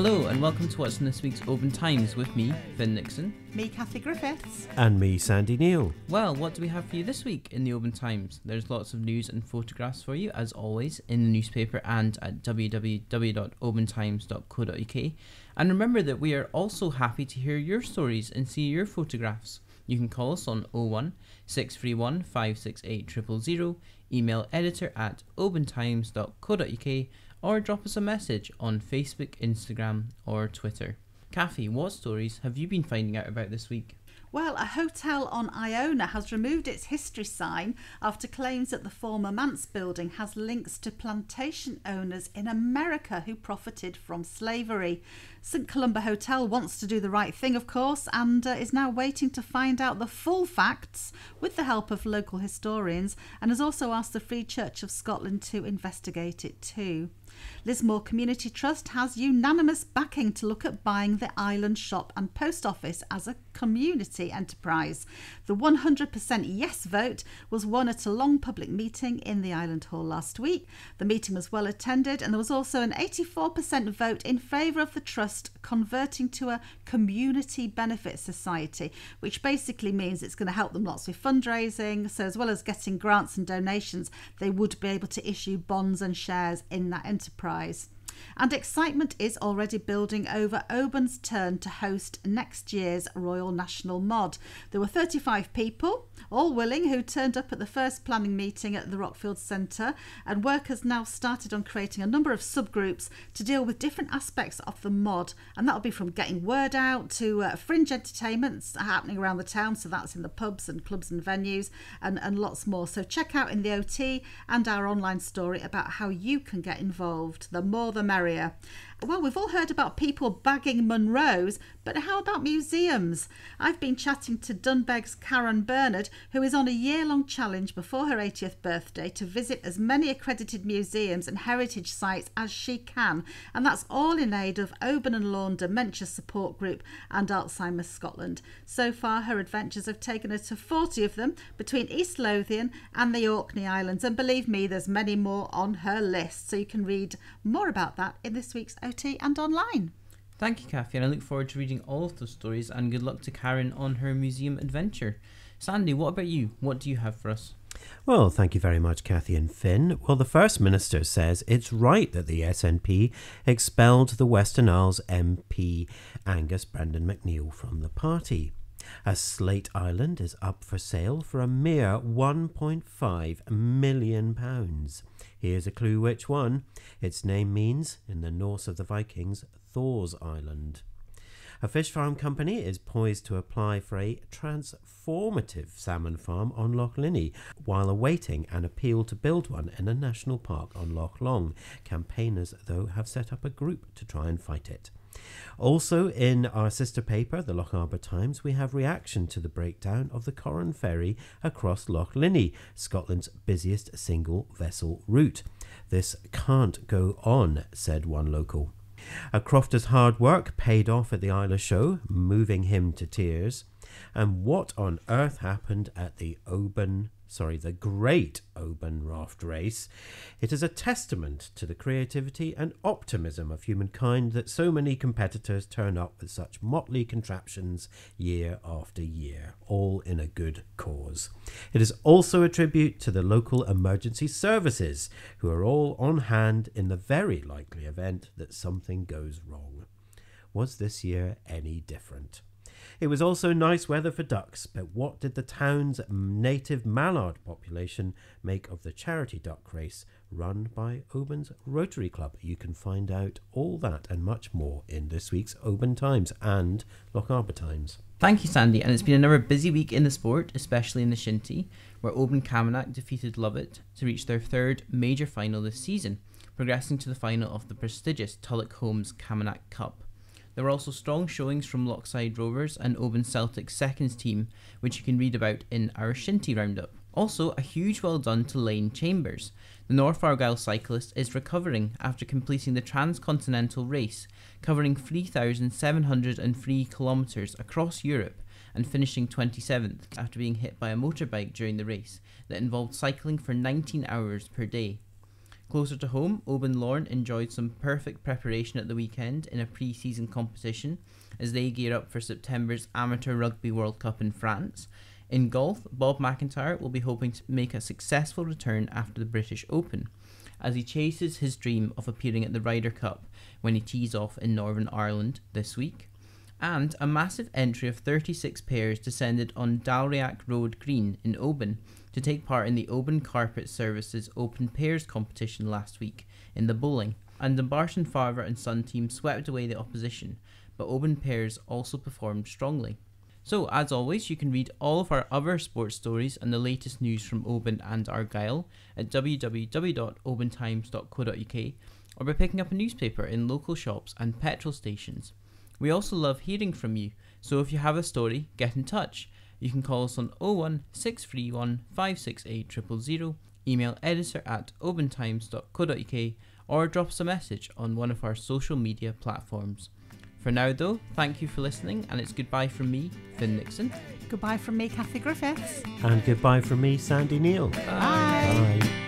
Hello and welcome to what's in this week's Oban Times with me, Finn Nixon. Me, Kathy Griffiths. And me, Sandy Neal. Well, what do we have for you this week in the Oban Times? There's lots of news and photographs for you, as always, in the newspaper and at www.obantimes.co.uk. And remember that we are also happy to hear your stories and see your photographs. You can call us on 01 631 568 000, email editor@obantimes.co.uk, or drop us a message on Facebook, Instagram or Twitter. Kathy, what stories have you been finding out about this week? Well, a hotel on Iona has removed its history sign after claims that the former manse building has links to plantation owners in America who profited from slavery. St Columba Hotel wants to do the right thing, of course, and is now waiting to find out the full facts with the help of local historians, and has also asked the Free Church of Scotland to investigate it too. Lismore Community Trust has unanimous backing to look at buying the island shop and post office as a community enterprise. The 100% yes vote was won at a long public meeting in the Island Hall last week. The meeting was well attended, and there was also an 84% vote in favour of the trust converting to a community benefit society, which basically means it's going to help them lots with fundraising. So as well as getting grants and donations, they would be able to issue bonds and shares in that enterprise. And excitement is already building over Oban's turn to host next year's Royal National Mòd. There were 35 people, all willing, who turned up at the first planning meeting at the Rockfield Centre, and work has now started on creating a number of subgroups to deal with different aspects of the Mòd, and that'll be from getting word out to fringe entertainments happening around the town, so that's in the pubs and clubs and venues and lots more. So check out in the OT and our online story about how you can get involved. The more the merrier. Well, we've all heard about people bagging Munros, but how about museums? I've been chatting to Dunbeg's Karen Bernard, who is on a year-long challenge before her 80th birthday to visit as many accredited museums and heritage sites as she can, and that's all in aid of Oban and Lawn Dementia Support Group and Alzheimer's Scotland. So far, her adventures have taken her to 40 of them between East Lothian and the Orkney Islands, and believe me, there's many more on her list, so you can read more about that in this week's OT and online. Thank you, Kathy, and I look forward to reading all of those stories, and good luck to Karen on her museum adventure. Sandy, what about you? What do you have for us? Well, thank you very much, Kathy and Finn. Well, the First Minister says it's right that the SNP expelled the Western Isles MP Angus Brendan McNeill from the party. A Slate Island is up for sale for a mere £1.5 million. Here's a clue which one. Its name means, in the Norse of the Vikings, Thor's Island. A fish farm company is poised to apply for a transformative salmon farm on Loch Linnhe while awaiting an appeal to build one in a national park on Loch Long. Campaigners, though, have set up a group to try and fight it. Also in our sister paper, the Oban Times, we have reaction to the breakdown of the Corran ferry across Loch Linnhe, Scotland's busiest single vessel route. This can't go on, said one local. A crofter's hard work paid off at the Islay show, moving him to tears. And what on earth happened at the Great Oban Raft Race? It is a testament to the creativity and optimism of humankind that so many competitors turn up with such motley contraptions year after year, all in a good cause. It is also a tribute to the local emergency services, who are all on hand in the very likely event that something goes wrong. Was this year any different? It was also nice weather for ducks, but what did the town's native mallard population make of the charity duck race run by Oban's Rotary Club? You can find out all that and much more in this week's Oban Times and Oban Times. Thank you, Sandy, and it's been another busy week in the sport, especially in the Shinty, where Oban Camanachd defeated Lovat to reach their third major final this season, progressing to the final of the prestigious Tulloch Homes Camanachd Cup. There were also strong showings from Lochside Rovers and Oban Celtic's seconds team, which you can read about in our Shinty Roundup. Also, a huge well done to Lane Chambers. The North Argyll cyclist is recovering after completing the transcontinental race, covering 3,703 kilometres across Europe and finishing 27th after being hit by a motorbike during the race that involved cycling for 19 hours per day. Closer to home, Oban Lorne enjoyed some perfect preparation at the weekend in a pre-season competition as they gear up for September's Amateur Rugby World Cup in France. In golf, Bob McIntyre will be hoping to make a successful return after the British Open, as he chases his dream of appearing at the Ryder Cup when he tees off in Northern Ireland this week. And a massive entry of 36 pairs descended on Dalriac Road Green in Oban to take part in the Oban Carpet Services Open Pairs competition last week in the bowling. And Dumbarton Father and Son team swept away the opposition, but Oban Pairs also performed strongly. So, as always, you can read all of our other sports stories and the latest news from Oban and Argyll at www.obantimes.co.uk or by picking up a newspaper in local shops and petrol stations. We also love hearing from you, so if you have a story, get in touch. You can call us on 01631 568 000, email editor@obantimes.co.uk or drop us a message on one of our social media platforms. For now though, thank you for listening, and it's goodbye from me, Finn Nixon. Goodbye from me, Kathy Griffiths. And goodbye from me, Sandy Neal. Bye. Bye.